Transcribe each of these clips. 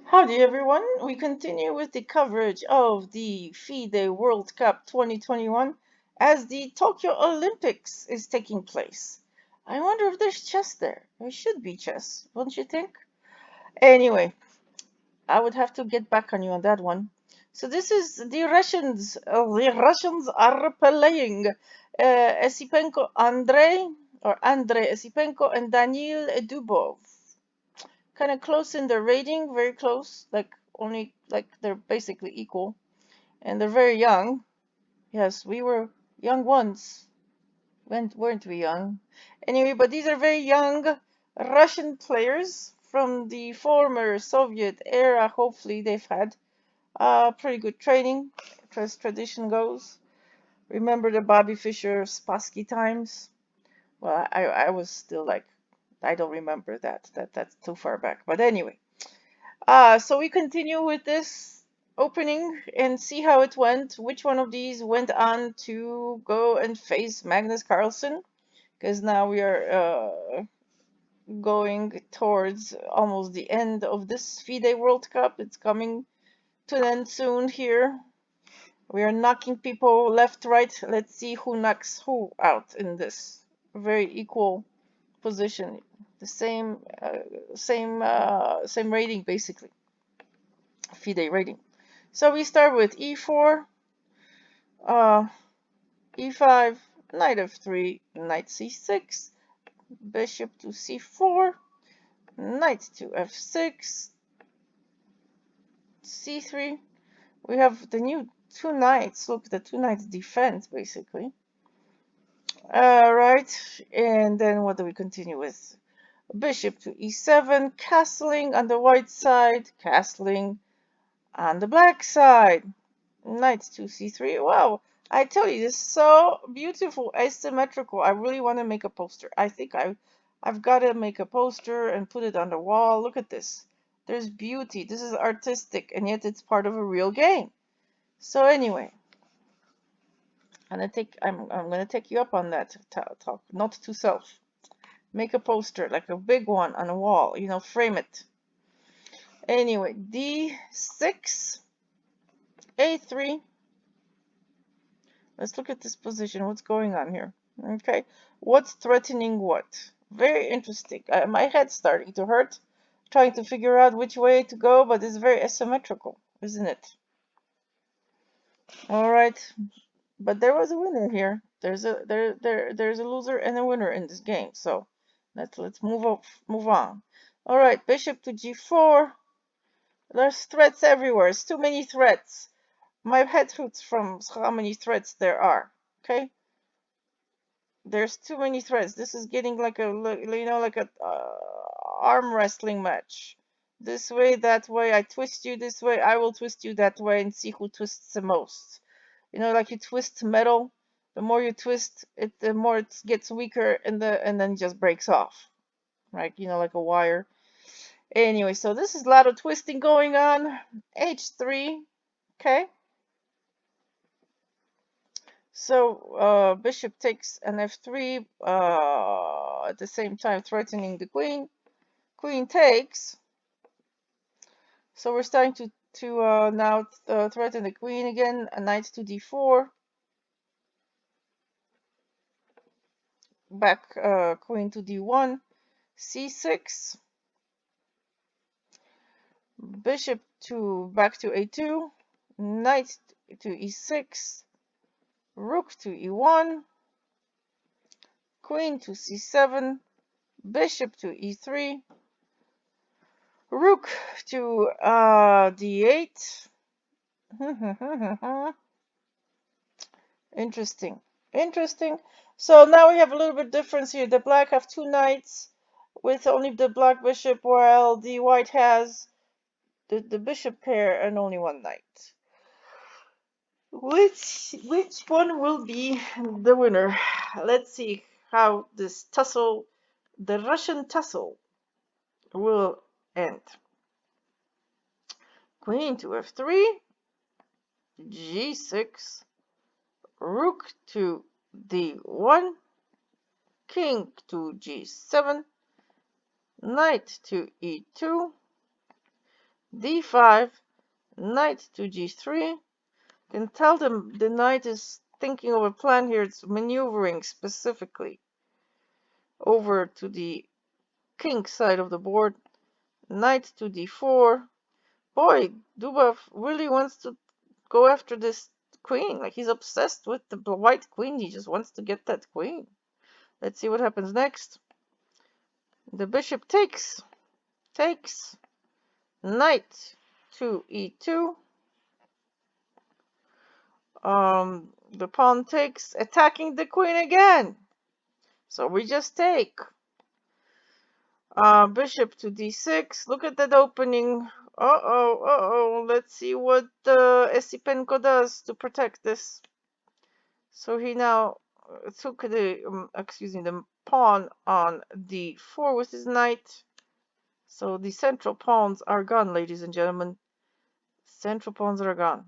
Howdy everyone, we continue with the coverage of the FIDE World Cup 2021 as the Tokyo Olympics is taking place. I wonder if there's chess there. There should be chess, don't you think? Anyway, I would have to get back on you on that one. So this is the Russians. The Russians are playing Esipenko Andrei Esipenko and Daniil Dubov. Kind of close in their rating, very close, like only like they're basically equal, and they're very young. Yes, we were young once, weren't we young? Anyway, but these are very young Russian players from the former Soviet era. Hopefully, they've had pretty good training, as tradition goes. Remember the Bobby Fischer Spassky times? Well, I was still like, I don't remember that. That's too far back. But anyway. So we continue with this opening and see how it went. Which one of these went on to go and face Magnus Carlsen? Because now we are going towards almost the end of this FIDE World Cup. It's coming to an end soon here. We are knocking people left, right. Let's see who knocks who out in this very equal position. The same rating basically. FIDE rating. So we start with e4, uh, e5, knight f3, knight c6, bishop to c4, knight to f6, c3. We have the new two knights. Look, the two knights defense basically. Right, and then what do we continue with? Bishop to e7, castling on the white side, castling on the black side. Knight to c3. Wow, I tell you, this is so beautiful, asymmetrical. I really want to make a poster. I think I've got to make a poster and put it on the wall. Look at this. There's beauty. This is artistic, and yet it's part of a real game. So anyway, I'm gonna take you up on that talk. Not to self. Make a poster, like a big one on a wall. You know, frame it. Anyway, d6, a3. Let's look at this position. What's going on here? Okay. What's threatening what? Very interesting. My head's starting to hurt trying to figure out which way to go, but it's very asymmetrical, isn't it? All right. But there was a winner here. There's a loser and a winner in this game. So let's move on. All right, bishop to g4. There's threats everywhere. It's too many threats. My head hurts from how many threats there are. Okay. There's too many threats. This is getting like a, like a arm wrestling match. This way, that way. I twist you this way. I will twist you that way and see who twists the most. You know, like you twist metal. The more you twist it, the more it gets weaker, and then just breaks off. Right? You know, like a wire. Anyway, so this is a lot of twisting going on. H3. Okay. So bishop takes an f3, at the same time threatening the queen. Queen takes. So we're starting to now threaten the queen again. A knight to d4. Back queen to d1. c6. Bishop to back to a2. Knight to e6. Rook to e1. Queen to c7. Bishop to e3. Rook to d8. Interesting. Interesting. So now we have a little bit difference here. The black have two knights with only the black bishop, while the white has the bishop pair and only one knight. Which one will be the winner? Let's see how this tussle, the Russian tussle, will end. Queen to f3, g6, rook to d1, king to g7, knight to e2, d5, knight to g3. Can tell them the knight is thinking of a plan here. It's maneuvering specifically over to the king side of the board. Knight to d4. Boy, Dubov really wants to go after this queen. Like, he's obsessed with the white queen. He just wants to get that queen. Let's see what happens next. The bishop takes. Knight to e2. The pawn takes, attacking the queen again. So we just take. Bishop to d6. Look at that opening. Uh-oh. Let's see what Esipenko does to protect this. So he now took the, the pawn on d4 with his knight. So the central pawns are gone, ladies and gentlemen. Central pawns are gone.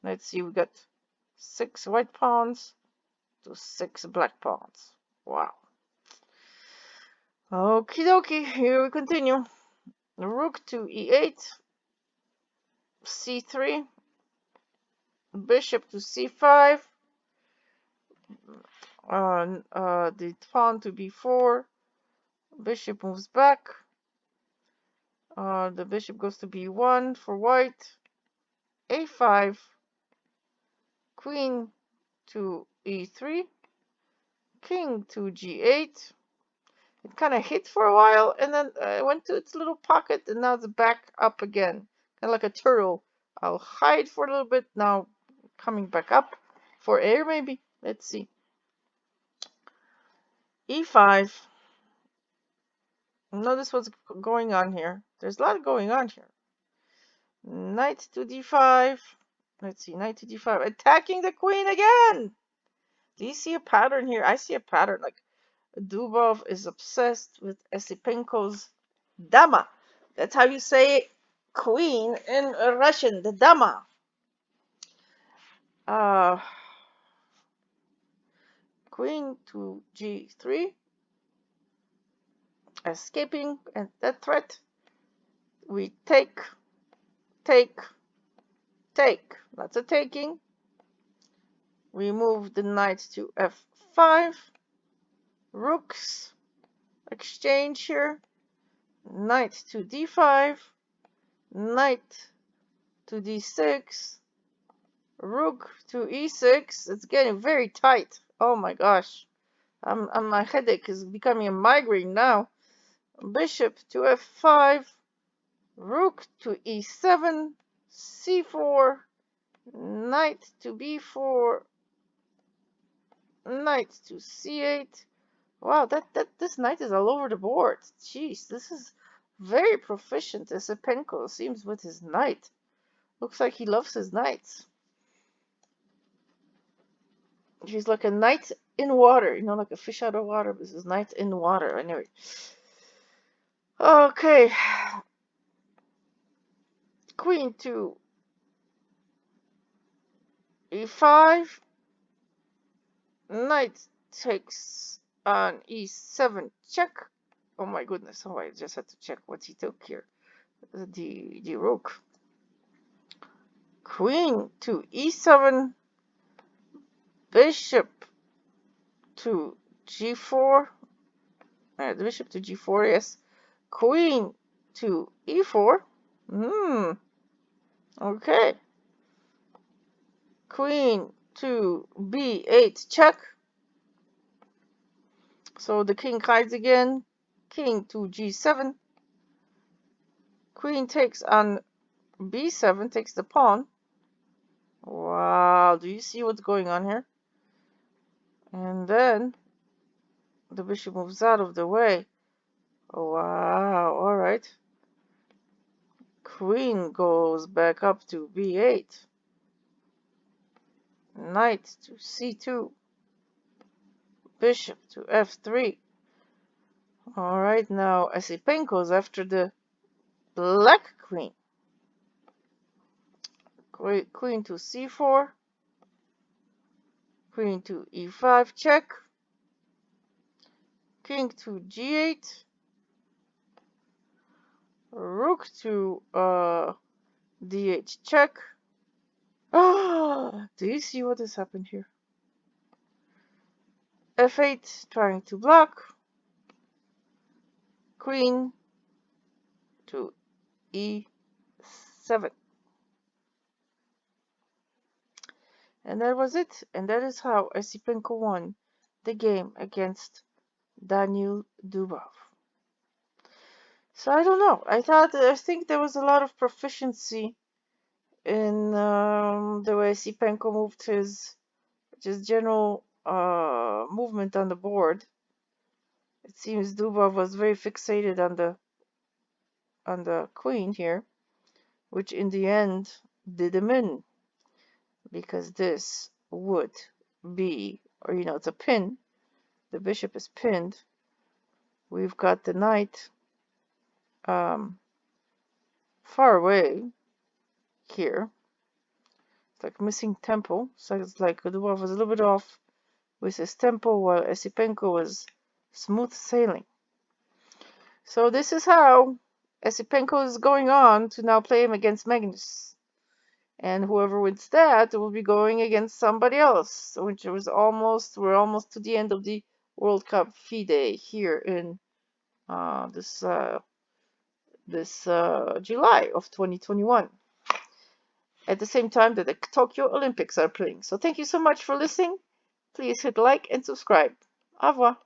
Let's see, we got 6 white pawns to 6 black pawns. Wow. Okie dokie, here we continue. Rook to e8, c3, bishop to c5, the pawn to b4, bishop moves back, the bishop goes to b1 for white, a5, queen to e3, king to g8. It kind of hit for a while, and then went to its little pocket, and now it's back up again. Kind of like a turtle. I'll hide for a little bit, now coming back up for air maybe. Let's see. e5. Notice what's going on here. There's a lot going on here. Knight to d5. Let's see, knight to d5. Attacking the queen again! Do you see a pattern here? I see a pattern. Like, Dubov is obsessed with Esipenko's dama. That's how you say queen in Russian, the dama. Queen to g3. Escaping and that threat. We take. That's a taking. We move the knight to f5. Rooks exchange here. Knight to d5. Knight to d6. Rook to e6. It's getting very tight. Oh my gosh. My headache is becoming a migraine now. Bishop to f5. Rook to e7. c4. Knight to b4. Knight to c8. Wow, this knight is all over the board. Jeez, this is very proficient. Esipenko seems with his knight. Looks like he loves his knights. He's like a knight in water, you know, like a fish out of water. This is knight in water. Anyway. Okay. Queen to e5. Knight takes on e7 check. Oh my goodness. Oh, I just had to check what he took here. The rook. Queen to e7. Bishop to g4. The bishop to g4, yes. Queen to e4. Okay. Queen to b8 check. So the king hides again. King to g7. Queen takes on b7, takes the pawn. Wow, do you see what's going on here? And then the bishop moves out of the way. Oh, wow, alright. Queen goes back up to b8. Knight to c2. Bishop to f3. Alright, now Esipenko's after the black queen. Queen to c4. Queen to e5 check. King to g8. Rook to DH check. Ah, do you see what has happened here? F8 trying to block. Queen to E7. And that was it. And that is how Esipenko won the game against Daniel Dubov. So I don't know. I think there was a lot of proficiency in the way Esipenko moved his just general movement on the board. It seems Dubov was very fixated on the queen here, which in the end did him in, because this would be, or it's a pin. The bishop is pinned. We've got the knight far away here. It's like missing tempo. So it's like Dubov was a little bit off with his tempo, while Esipenko was smooth sailing. So this is how Esipenko is going on to now play him against Magnus. And whoever wins that will be going against somebody else, which was we're almost to the end of the World Cup FIDE here in this July of 2021, at the same time that the Tokyo Olympics are playing. So thank you so much for listening. Please hit like and subscribe. Au revoir.